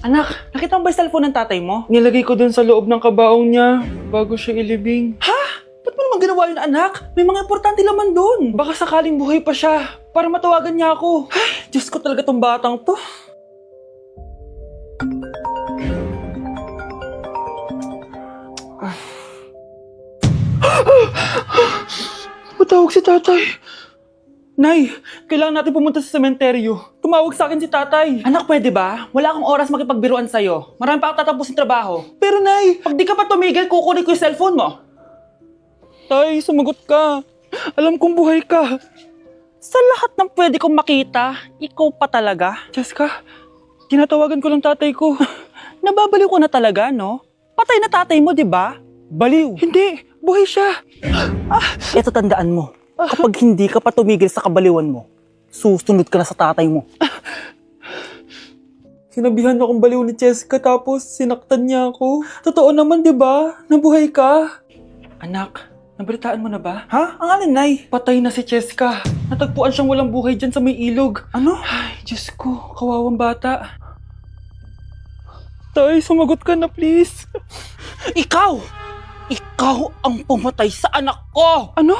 Anak, nakita mo ba yung cellphone ng tatay mo? Nilagay ko dun sa loob ng kabaong niya bago siya ilibing. Ha? Ba't mo naman ginawa yun, anak? May mga importante laman dun. Baka sakaling buhay pa siya para matawagan niya ako. Ay, Diyos ko talaga tong batang to. Matawag si tatay. Nay, kailangan natin pumunta sa sementeryo. Tumawag sa akin si tatay. Anak, pwede ba? Wala akong oras makipagbiruan sa'yo. Marami pa akong tatapusin trabaho. Pero nay, pag di ka pa tumigil, kukunin ko yung cellphone mo. Tay, sumagot ka. Alam kong buhay ka. Sa lahat ng pwede kong makita, ikaw pa talaga. Jessica, tinatawagan ko lang tatay ko. Nababaliw ko na talaga, no? Patay na tatay mo, di ba? Baliw. Hindi, buhay siya. Ito tandaan mo. Kapag hindi ka pa tumigil sa kabaliwan mo, susunod ka na sa tatay mo. Sinabihan akong baliw ni Jessica tapos sinaktan niya ako. Totoo naman, di ba? Nabuhay ka. Anak, nabalitaan mo na ba? Ha? Ang alin, Nay? Patay na si Jessica. Natagpuan siyang walang buhay dyan sa may ilog. Ano? Ay, Diyos ko, kawawang bata. Tay, sumagot ka na please. Ikaw! Ikaw ang pumatay sa anak ko! Ano?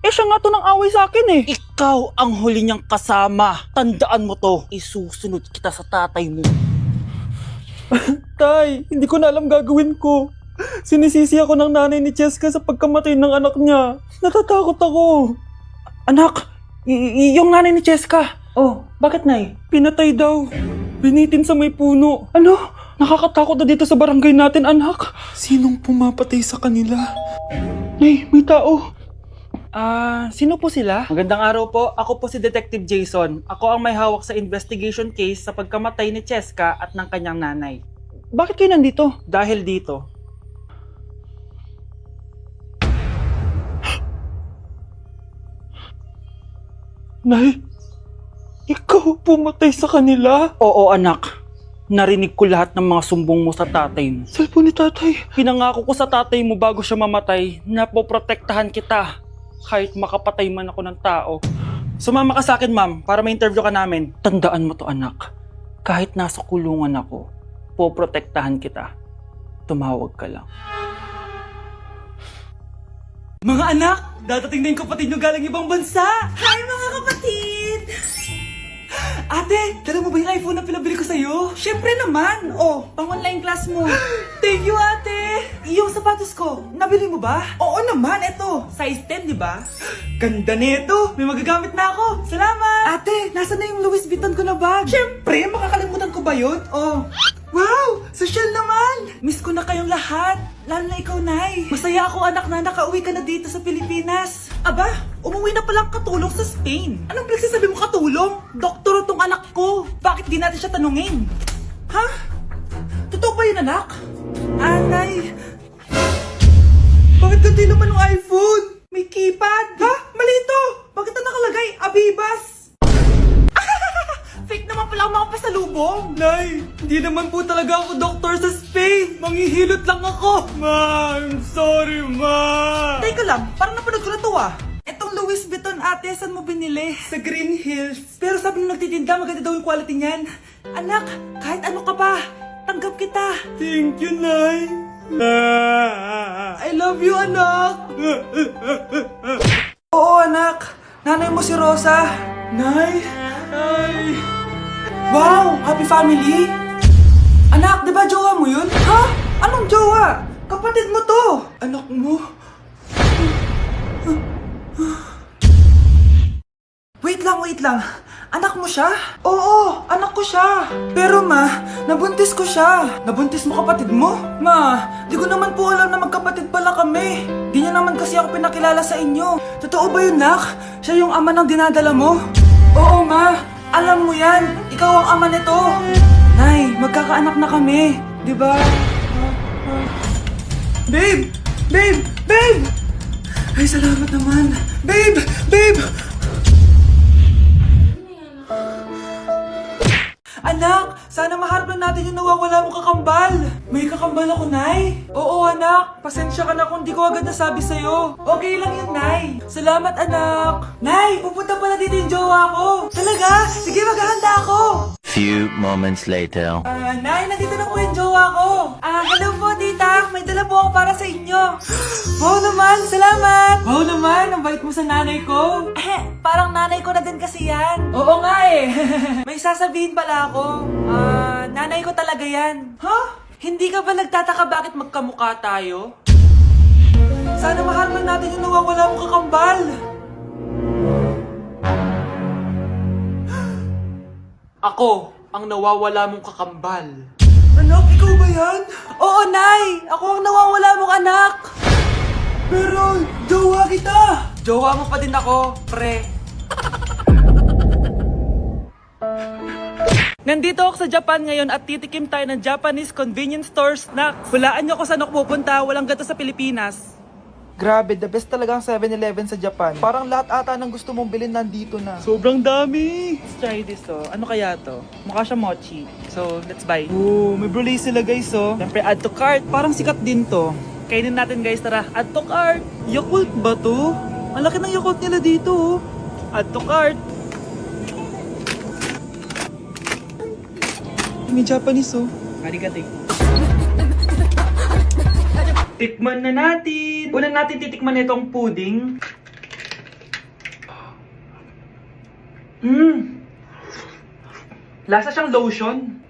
Eh siya nga to ng away sa akin eh. Ikaw ang huli niyang kasama. Tandaan mo to. Isusunod kita sa tatay mo. Tay, hindi ko na alam gagawin ko. Sinisisi ako ng nanay ni Jessica sa pagkamatay ng anak niya. Natatakot ako. Anak, yung nanay ni Jessica. Oh, bakit nay? Pinatay daw. Binitin sa may puno. Ano? Nakakatakot na dito sa barangay natin, anak. Sinong pumapatay sa kanila? Nay, may tao. Sino po sila? Magandang araw po. Ako po si Detective Jason. Ako ang may hawak sa investigation case sa pagkamatay ni Jessica at ng kanyang nanay. Bakit kayo nandito? Dahil dito. Nay, ikaw pumatay sa kanila? Oo anak. Narinig ko lahat ng mga sumbong mo sa tatay mo. Cellphone ni tatay. Pinangako ko sa tatay mo bago siya mamatay na poprotektahan kita. Kahit makapatay man ako ng tao. Sumama ka sa akin, ma'am, para ma-interview ka namin. Tandaan mo to, anak. Kahit nasa kulungan ako, poprotektahan kita. Tumawag ka lang. Mga anak, dadating na yung kapatid nyo galing ibang bansa. Hi mga kapatid! Ate, dala mo ba yung iPhone na pinabili ko sa'yo? Siyempre naman! Oh, pang-online class mo. Thank you, ate. Yung sapatos ko, nabili mo ba? Oo naman, eto. Size 10, di ba? Ganda nito. May magagamit na ako. Salamat. Ate, nasa na yung Louis Vuitton ko na bag? Siyempre, makakalimutan ko ba yun? Oh, wow! Social naman! Miss ko na kayong lahat. Lalo na ikaw, Nay. Masaya ako, anak, na nakauwi ka na dito sa Pilipinas. Aba, umuwi na palang katulong sa Spain. Anong pinagsasabi mo katulong? Doktor tong anak ko. Bakit di natin siya tanungin? Ha? Totoo ba yun, anak? Anay, bakit ganti naman ng iPhone? May keypad. Ha? Mali ito. Bakit na nakalagay? Abibas. Fake naman pala ang mga pasalubong. Nay, hindi naman po talaga ako doktor sa Spain. Manghihilot lang ako. Ma, I'm sorry, ma. Teka lang, parang napanood ko na to ah. Etong Louis Vuitton ate, saan mo binili? Sa Green Hills. Pero sabi nung nagtitinda, maganda daw yung quality niyan. Anak, kahit ano ka pa, tanggap kita. Thank you, Nay. I love you, anak. Oo, anak. Nanay mo si Rosa. Nay, Nay. Wow, happy family. Anak, di ba jowa mo yun? Ha? Anong jowa? Kapatid mo to. Anak mo? Wait lang. Anak mo siya? Oo, anak ko siya. Pero ma, nabuntis ko siya. Nabuntis mo kapatid mo? Ma, di ko naman po alam na magkapatid pala kami. Di niya naman kasi ako pinakilala sa inyo. Totoo ba yun, nak? Siya yung ama ng dinadala mo? Oo, ma. Alam mo yan. Ikaw ang ama nito. Nay, magkakaanak na kami. Di ba? Babe! Babe! Babe! Ay, salamat naman. Babe! Babe! Anak, sana maharap lang natin yung nawawala mong kakambal. May kakambal ako, Nay. Oo, anak. Pasensya ka na kung di ko agad nasabi sa'yo. Okay lang yun, Nay. Salamat, anak. Nay, pupunta pala dito yung jowa ko. Talaga? Sige, maghahanda ako. Few moments later. Nay, nandito na po yung jowa ko. Hello po, tita. May dala po ako para sa inyo. Wow naman, salamat. Wow naman, ang bait mo sa nanay ko. Parang nanay ko na din kasi yan. Oo nga eh. May sasabihin pala ako. Nanay ko talaga yan. Hindi ka ba nagtataka bakit magkamukha tayo? Sana maharman natin yung nawawala mong kakambal. Ako, ang nawawala mong kakambal. Anak, ikaw ba yan? Oo, Nay! Ako ang nawawala mong anak! Pero, jowa kita! Jowa mo pa din ako, pre. Nandito ako sa Japan ngayon at titikim tayo ng Japanese convenience store snacks. Hulaan niyo kung saan ako pupunta, walang gato sa Pilipinas. Grabe, the best talaga ang 7-Eleven sa Japan. Parang lahat ata ng gusto mong bilhin nandito na. Sobrang dami! Let's try this Ano kaya to? Mukha siya mochi. So, let's buy. Oh, may brulay sila guys Siyempre, add to cart. Parang sikat din to. Kainin natin guys, tara. Add to cart. Yakult ba to? Ang laki ng Yakult nila dito Add to cart. May Japanese Arigato. Tikman na natin. Una natin titikman itong pudding. Lasa siyang lotion.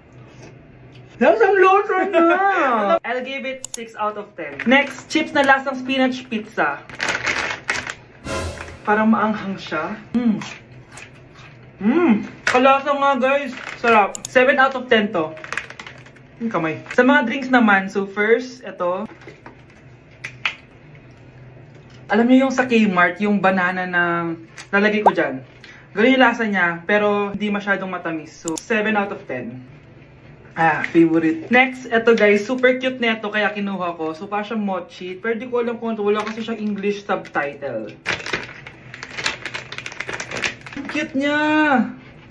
Lasang lotion na! I'll give it 6 out of 10. Next, chips na lasang spinach pizza. Parang maanghang siya. Kalasa nga guys. Sarap. 7 out of 10 to. Kamay. Sa mga drinks naman, so first, ito. Alam niyo yung sa Kmart, yung banana na nalagay ko dyan. Ganun yung lasa niya, pero hindi masyadong matamis. So, 7 out of 10. Favorite. Next, ito guys, super cute na ito, kaya kinuha ko. So, parang siyang mochi. Pero di ko alam kung ito, wala kasi siyang English subtitle. Ang cute niya!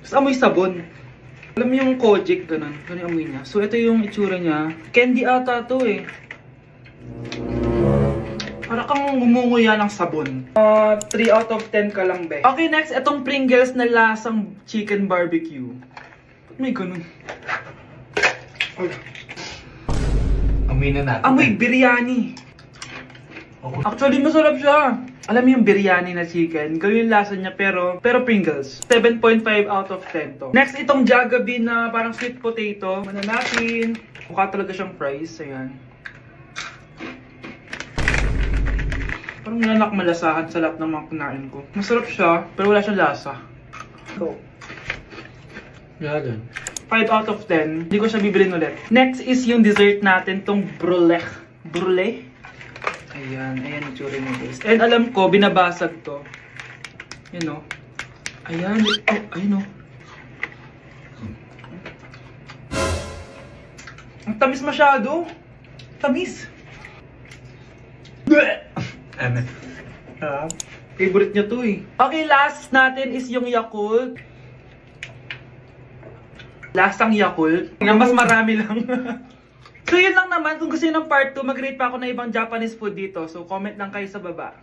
Tapos amoy sabon. Alam mo yung Kojic, ganun. Ganun yung amoy niya. So, ito yung itsura niya. Candy ata to eh. Para kang gumunguya ng sabon. 3 out of 10 ka lang, be. Okay, next, itong Pringles na lasang chicken barbecue. Ba't may ganun? Amoy na natin. Amoy biryani. Actually, masarap siya. Alam mo yung biryani na chicken, ganun yung lasa niya pero Pringles. 7.5 out of 10 to. Next, itong Jollibee na parang sweet potato. Ano natin? Mukha talaga siyang fries. Ayan. Parang nanak malasahan sa lahat ng mga kinain ko. Masarap siya, pero wala siyang lasa. So, 5 out of 10. Hindi ko siya bibilin ulit. Next is yung dessert natin, tong brulee. Brulee? Ayan, ayan yung tsura niya guys. And alam ko, binabasag to. Yun o. Ayan, ayun o. Ang tamis masyado. Tamis. Favorite niya to eh. Okay, last natin is yung Yakult. Lasang Yakult. Nga mas marami lang. So yun lang naman. Kung gusto nyo ng part 2, mag-rate pa ako ng ibang Japanese food dito. So comment lang kayo sa baba.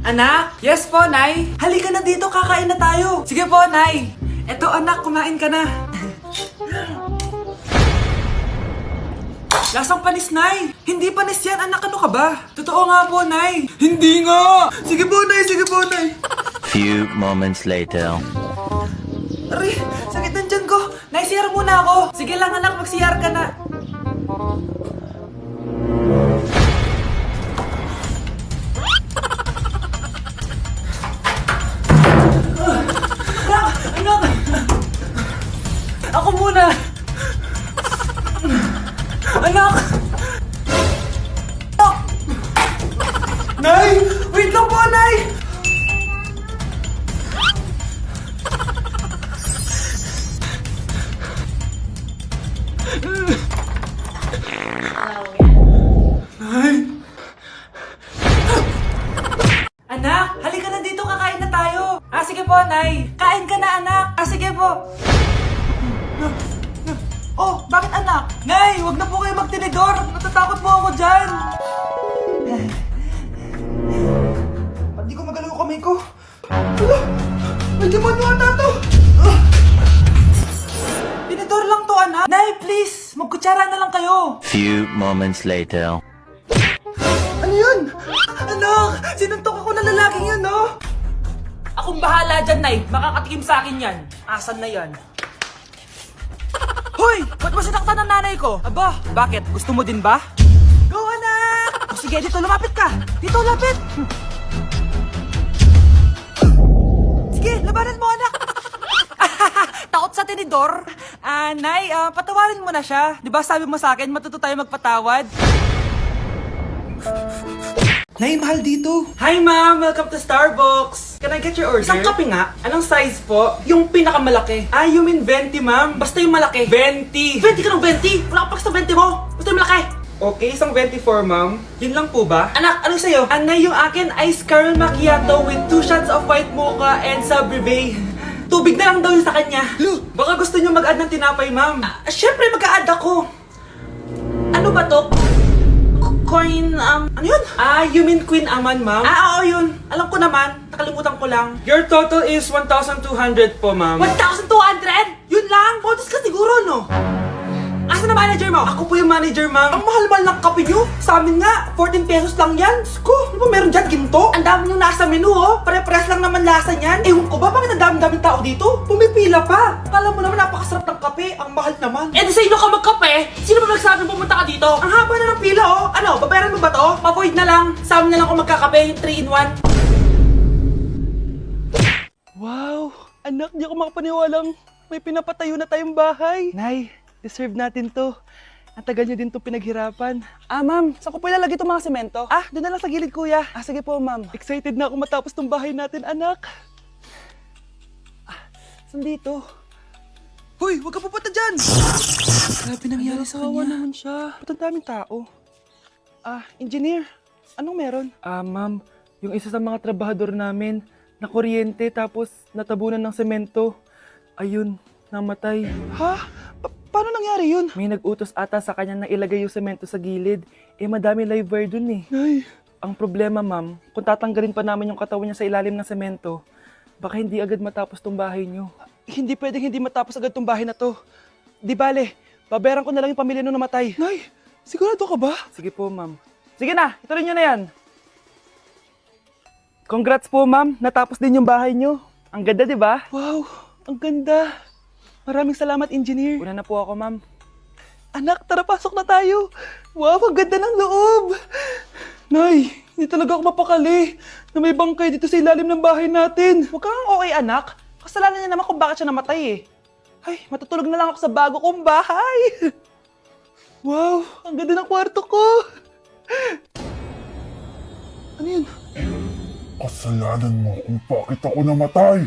Anak? Yes po, Nay. Halika na dito, kakain na tayo. Sige po, Nay. Eto anak, kumain ka na. Lasang panis, Nay. Hindi panis yan, anak. Ano ka ba? Totoo nga po, Nay. Hindi nga. Sige po, Nay. Sige po, Nay. Few moments later. Aray, sakit ng tiyan ko. Nay, CR muna ako. Sige lang, anak. Mag-CR ka na. Anak! Ako muna! Anak! Anak! Nay! Wait lang po, Nay! Anak, halika na dito, kakain na tayo. Sige po, Nay. Kain ka na, anak. Sige po. Oh, bakit anak? Nay, wag na po kayo magtinidor. Natatakot po ako dyan. Ba't di ko magalaw kamay ko? May demonyo ata to. tinidor lang to, anak. Nay, please, magkutsara na lang kayo. Few moments later. Ano yun? Anak, sinuntok ako ng lalaking yun, no? Akong bahala dyan, Nay. Makakatikim sa akin yan. Asan na yan? Hoy! Ba't mo sinaktan ng nanay ko? Aba, bakit? Gusto mo din ba? Go, anak! O sige, dito lumapit ka. Dito lapit. Sige, labanan mo, anak! Takot sa tinidor? Nay, patawarin mo na siya. Di ba sabi mo sa akin, matuto tayo magpatawad? Nay, mahal dito. Hi ma'am! Welcome to Starbucks! Can I get your order? Isang kape nga. Anong size po? Yung pinakamalaki. Ah, you mean 20 ma'am? Basta yung malaki. 20! 20 ka ng 20? Wala ka pa sa 20 mo! Basta yung malaki! Okay, isang 24, ma'am. Yun lang po ba? Anak, anong sa'yo? Anay, yung akin ice caramel macchiato with 2 shots of white mocha and Sabrivay. Tubig na lang daw yun sa kanya. Baka gusto nyo mag-add ng tinapay, ma'am. Syempre, mag-a-add ako. Ano ba to? Coin, ano yun? Ah, you mean Queen Aman, ma'am? Ah, oo yun. Alam ko naman. Nakalimutan ko lang. Your total is 1,200 po, ma'am. 1,200? Yun lang? Bonus ka siguro, no? Asa na manager mo? Ako po yung manager, ma'am. Ang mahal-mahal ng kape nyo. Sa amin nga, 14 pesos lang yan. Sko, ano ba meron dyan? Ginto? Ang dami nyo nasa menu, oh. Pare-pares lang naman lasa niyan. Ewan ko ba, bakit ang dami-daming tao dito? Pumipila pa. Akala mo naman napakasarap ng kape. Ang mahal naman. Eh, di sa inyo ka magkape? Sino ba nagsabi pumunta ka dito? Ang haba na ng pila, oh. Ano, babayaran mo ba to? Pa-void na lang. Sa amin na lang ako magkakape, yung 3-in-1. Wow! Anak, di ako makapaniwalang may pinapatayo na tayong bahay. Nay, deserve natin to. Ang tagal niyo din to pinaghirapan. Ah, ma'am, saan ko po ilalagay itong mga semento? Ah, doon na lang sa gilid, kuya. Ah, sige po, ma'am. Excited na ako matapos tong bahay natin, anak. Ah, saan dito? Hoy, huwag ka pupunta dyan! Grabe nangyari sa kanya. Naman siya. Ba't ang daming tao? Ah, engineer, anong meron? Ah, ma'am, yung isa sa mga trabahador namin, nakuryente tapos natabunan ng semento. Ayun, namatay. Ha? Paano nangyari yun? May nag-utos ata sa kanya na ilagay yung semento sa gilid. Eh, madami live wire dun eh. Ay. Ang problema, ma'am, kung tatanggalin pa namin yung katawan niya sa ilalim ng semento, baka hindi agad matapos tong bahay niyo. Hindi pwedeng hindi matapos agad tong bahay na to. Di bale, babayaran ko na lang yung pamilya nung namatay. Nay, sigurado ka ba? Sige po, ma'am. Sige na, ituloy niyo na yan. Congrats po, ma'am. Natapos din yung bahay niyo. Ang ganda, di ba? Wow, ang ganda. Maraming salamat, engineer. Una na po ako, ma'am. Anak, tara pasok na tayo. Wow, ang ganda ng loob. Nay, hindi talaga ako mapakali na may bangkay dito sa ilalim ng bahay natin. Huwag kang okay, anak. Kasalanan niya naman kung bakit siya namatay eh. Ay, matutulog na lang ako sa bago kong bahay. Wow, ang ganda ng kwarto ko. Ano yun? Kasalanan mo kung bakit ako namatay.